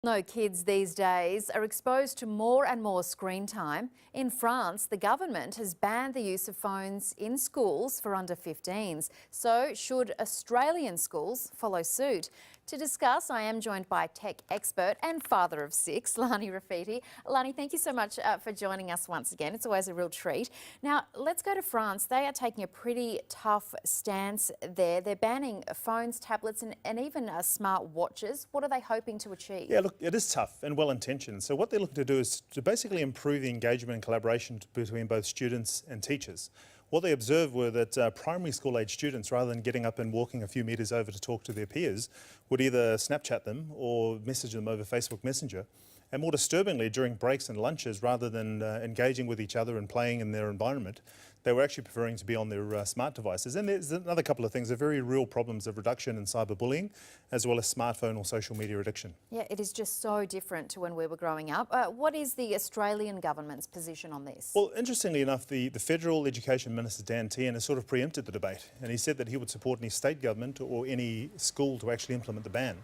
No, kids these days are exposed to more and more screen time. In France, the government has banned the use of phones in schools for under 15s. So should Australian schools follow suit? To discuss, I am joined by tech expert and father of six, Lani Refiti. Lani, thank you so much for joining us once again. It's always a real treat. Now, let's go to France. They are taking a pretty tough stance there. They're banning phones, tablets and even smart watches. What are they hoping to achieve? Yeah, look, it is tough and well-intentioned. So what they're looking to do is to basically improve the engagement and collaboration between both students and teachers. What they observed were that primary school age students, rather than getting up and walking a few metres over to talk to their peers, would either Snapchat them or message them over Facebook Messenger. And more disturbingly, during breaks and lunches, rather than engaging with each other and playing in their environment, they were actually preferring to be on their smart devices. And there's another couple of things, the very real problems of reduction in cyberbullying, as well as smartphone or social media addiction. Yeah, it is just so different to when we were growing up. What is the Australian government's position on this? Well, interestingly enough, the Federal Education Minister, Dan Tehan, has sort of preempted the debate. And he said that he would support any state government or any school to actually implement the ban.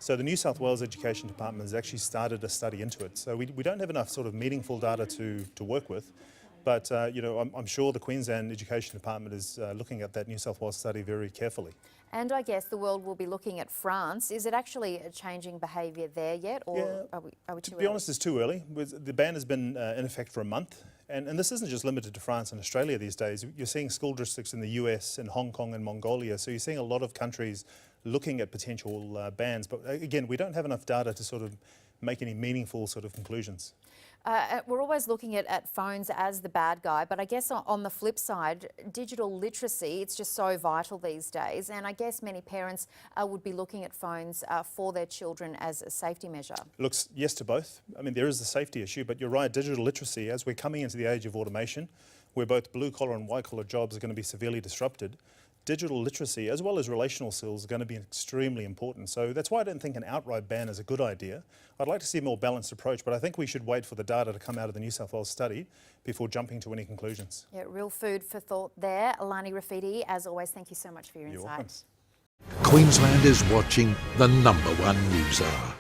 So the New South Wales Education Department has actually started a study into it. So we don't have enough sort of meaningful data to work with. But, you know, I'm sure the Queensland Education Department is looking at that New South Wales study very carefully. And I guess the world will be looking at France. Is it actually changing behaviour there yet, or yeah, are we too early? To be honest, it's too early. The ban has been in effect for a month. And this isn't just limited to France and Australia these days. You're seeing school districts in the US and Hong Kong and Mongolia. So you're seeing a lot of countries looking at potential bans. But again, we don't have enough data to sort of make any meaningful sort of conclusions. We're always looking at phones as the bad guy, but I guess on the flip side, digital literacy, it's just so vital these days. And I guess many parents would be looking at phones for their children as a safety measure. Looks yes to both. I mean, there is the safety issue, but you're right, digital literacy, as we're coming into the age of automation, where both blue-collar and white-collar jobs are going to be severely disrupted, digital literacy as well as relational skills are going to be extremely important. So that's why I don't think an outright ban is a good idea. I'd like to see a more balanced approach, but I think we should wait for the data to come out of the New South Wales study before jumping to any conclusions. Yeah, real food for thought there. Lani Refiti, as always, thank you so much for your You're insight. welcome. Queensland is watching the #1 news hour.